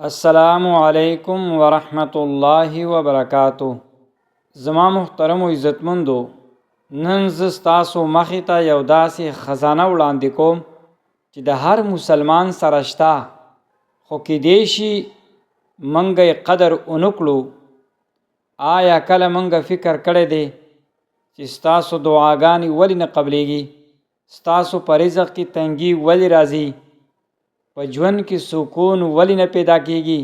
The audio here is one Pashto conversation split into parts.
السلام علیکم ورحمۃ اللہ وبرکاتہ. زما محترم و عزتمندو، نن زه ستاسو مخې ته یو داسې خزانه وړاندې کوم چې د هر مسلمان سره شته، خو کیدای شي موږ یې قدر ونه کړو. آیا کله موږ فکر کړی دی چې ستاسو دعاګانې ولې نه قبلیږي؟ ستاسو په رزق کې تنګي ولې راځي؟ په ژوند کې سکون ولې نه پیدا کیږي؟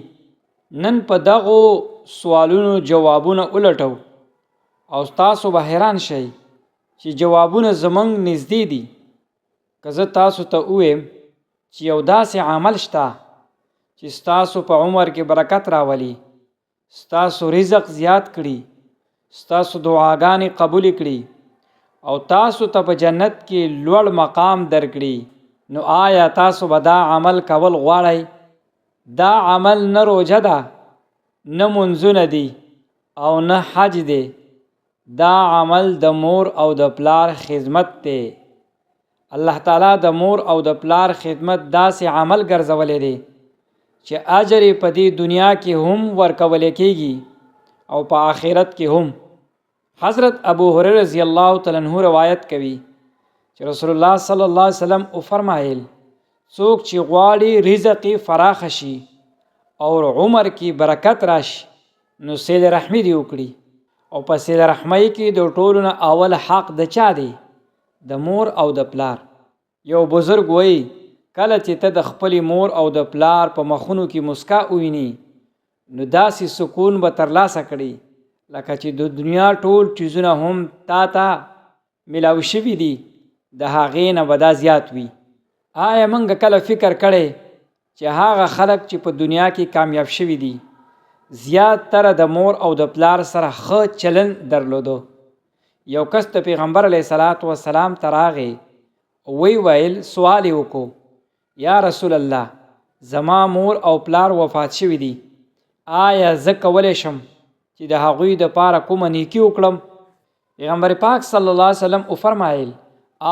نن په دغو سوالونو جوابونه ولټو او تاسو به حیران شئ چې جوابونه زمونږ نږدې دي. که زه تاسو ته ووایم چې یو داسې عمل شته چې ستاسو په عمر کې برکت راولي، ستاسو رزق زیات کړي، ستاسو دعاګانې قبول کړي او تاسو ته په جنت کې لوړ مقام درکړي، نو آیا تاسو به دا عمل کول غواړئ؟ دا عمل نه روژه ده، نه منځونه دي او نه حج دی. دا عمل د مور او د پلار خدمت دی. الله تعالی د مور او د پلار خدمت داسې عمل ګرځولی دی چې اجر په دې دنیا کې هم ورکولی کیږي او په آخرت کې هم. حضرت ابو هریره رضی الله تعالی عنہ روایت کوي چې رسول الله صلی الله علیه وسلم فرمایل، څوک چې غواړي رزق فراخ شي او عمر کې برکت راشي نو صله رحمي دی وکړي. او په صله رحمۍ کې د ټولو نه اول حق د چا دی؟ د مور او د پلار. یو بزرګ وایي کله چې ته د خپلې مور او د پلار په مخونو کې مسکا وویني نو داسې سکون به ترلاسه کړي لکه چې د دنیا ټول چیزونه هم تا ته ملاو شوي دي، د هغې نه به دا زیات وي. آیا موږ کله فکر کړی چې هغه خلک چې په دنیا کې کامیاب شوي دي زیات تر د مور او د پلار سره ښه چلند درلودو؟ یو کس د پیغمبر علیه صلات وسلام ته راغی، ویل سوال یې وکړو، یا رسول الله، زما مور او پلار وفات شوي دي، آیا زه کولی شم چې د هغوی دپاره کومه نیکي وکړم؟ پیغمبر پاک صلی الله علیه وسلم فرمایل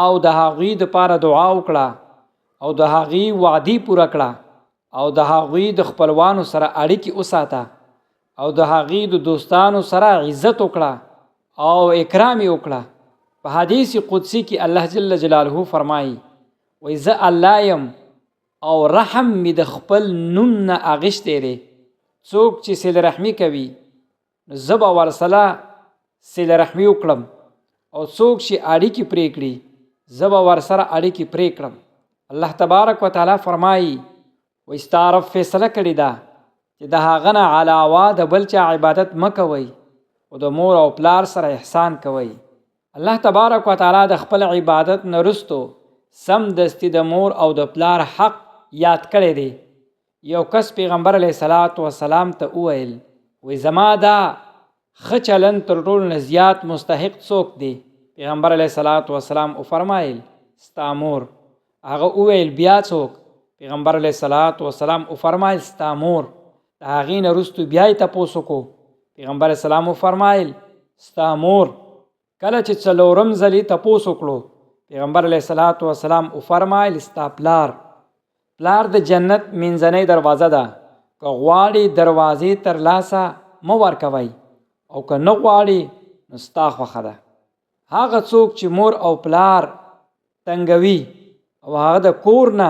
او د هغوی دپاره دعا وکړه او د هغوی وعدې پوره کړه او د هغوی د خپلوانو سره اړیکې وساته او د هغوی د دوستانو سره عزت وکړه او اکرام یې وکړه. په حدیث قدسی کې الله جل جلاله فرمایي، وایي زه الله یم او رحم مې د خپل نوم نه اغشتی دی. څوک چې صله رحمي کوي نو زه به ورسره صله رحمي وکړم او څوک چې اړیکې پرې کړي زه به ورسره اړیکې پرې کړم. الله تبارک وتعالی فرمایي، وایي ستا رب فیصله کړې ده چې د هغه نه علاوه د بل چا عبادت مه کوئ او د مور او پلار سره احسان کوئ. الله تبارک وتعالی د خپل عبادت نه وروستو سمدستي د مور او د پلار حق یاد کړی دی. یو کس پیغمبر علیه صلات وسلام ته وویل، وایي زما دا ښه چلند تر ټولو نه زیات مستحق څوک دی؟ پیغمبر علیه صلات وسلام فرمایل ستا مور. هغه وویل بیا څوک؟ پیغمبر علیه صلات وسلام فرمایل ستا مور. د هغې نه وروستو بیا یې تپوس وکړو. پیغمبر علیه السلام فرمایل ستا مور. کله چې څلورم ځل یې تپوس وکړو پیغمبر علیه صلات وسلام فرمایل ستا پلار. پلار د جنت منځنۍ دروازه ده، که غواړې دروازې ترلاسه مه ورکوئ او که نه غواړې نو ستا خوښه ده. هغه څوک چې مور او پلار تنګوي او هغه د کور نه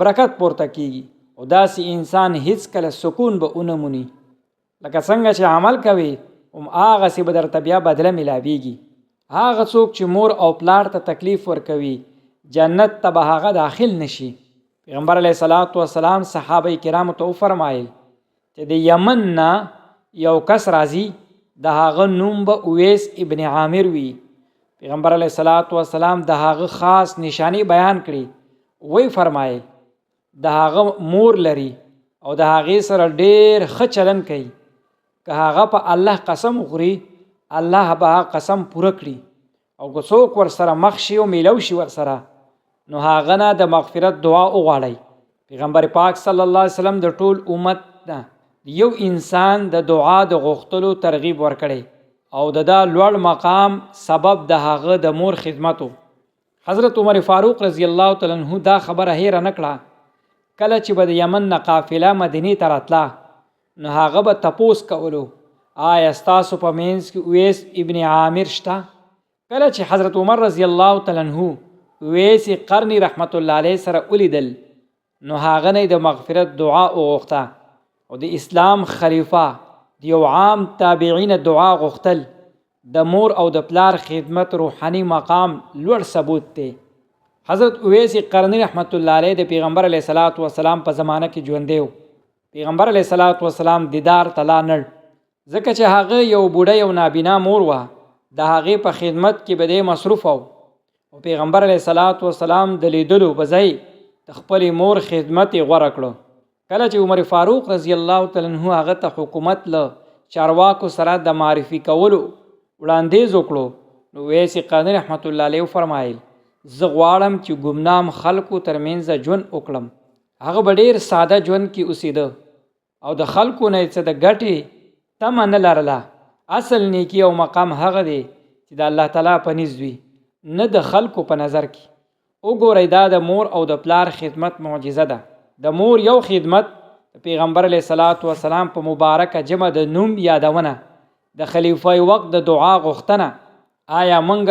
برکت پورته کیږي او داسې انسان هیڅکله سکون به ونه موني. لکه څنګه چې عمل کوي هغسې به درته بیا بدله ملاویږي. هغه څوک چې مور او پلار ته تکلیف ورکوي جنت ته به هغه داخل نشي. پیغمبر علیه صلات وسلام صحابه کرامو ته وفرمایل چې د یمن نه یو کس راځي، د هغه نوم به اویس ابن عامر وي. پیغمبر علیه صلات وسلام د هغه خاص نشانی بیان کړي. وی فرمایل د هغه مور لري او د هغې سره ډېر ښه چلند کوي. که هغه په الله قسم وخوري الله به هغه قسم پوره کړي او که څوک ورسره مخ شي او میلو شي ورسره نو هغه نه د مغفرت دعا وغواړئ. پیغمبر پاک صلی الله علیه وسلم د ټول امت نه یو انسان د دعا د غوښتلو ترغیب ورکړی او د دا لوړ مقام سبب د هغه د مور خدمتو. حضرت عمر فاروق رضی الله تعالی عنہ دا خبره هیره نه کړه کله چې به د یمن نه قافله مدینې ته راتله نو هغه به تپوس کولو آیا ستاسو په منځ کې اویس ابن عامر شته؟ کله چې حضرت عمر رضی الله تعالی عنہ اویس قرنی رحمت الله علیه سره ولیدل نو هغه نه د مغفرت دعا وغوښته او د اسلام خلیفہ د یو عام تابعین دعا غوښتل د مور او د پلار خدمت روحانی مقام لوړ ثبوت دی. حضرت اویس قرنی رحمت الله علیه د پیغمبر علیه الصلاۃ والسلام په زمانه کې ژوندی و. پیغمبر علیه الصلاۃ والسلام دیدار ته لا نړ ځکه چې هغه یو بوډه یو نابینا مور وه د هغې په خدمت کې به دی مصروف او پیغمبر علیه الصلاۃ والسلام د لیدلو په ځای د خپلې مور خدمت یې غوره کړو. کله چې عمر فاروق رضی الله تعالی عنہ هغه ته حکومت له چارواکو سره د معرفي کولو وړاندیز وکړو نو اویس قرنی رحمت الله علیه وفرمایل زه غواړم چې ګمنام خلکو ترمنځ ژوند وکړم. هغه به ډېر ساده ژوند کې اوسېده او د خلکو نه څه د ګټې تمه نه لرله. اصل نیکي او مقام هغه دی چې د الله تعالی په نزد وي نه د خلکو په نظر کې. وګورئ دا د مور او د پلار خدمت معجزه ده. د مور یو خدمت د پیغمبر علیه الصلاۃ والسلام په مبارکه جمع د نوم یادونه د خلیفه وقت د دعا غوښتنه. آیا موږ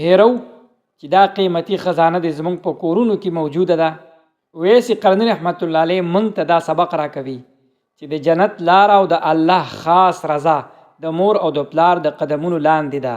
هیرو چې دا قیمتي خزانه د زموږ په کورونو کې موجوده ده؟ اویس قرنی رحمت الله علیه موږ ته دا سبق راکوي چې د جنت لار او د الله خاص رضا د مور او د پلار د قدمونو لاندې ده.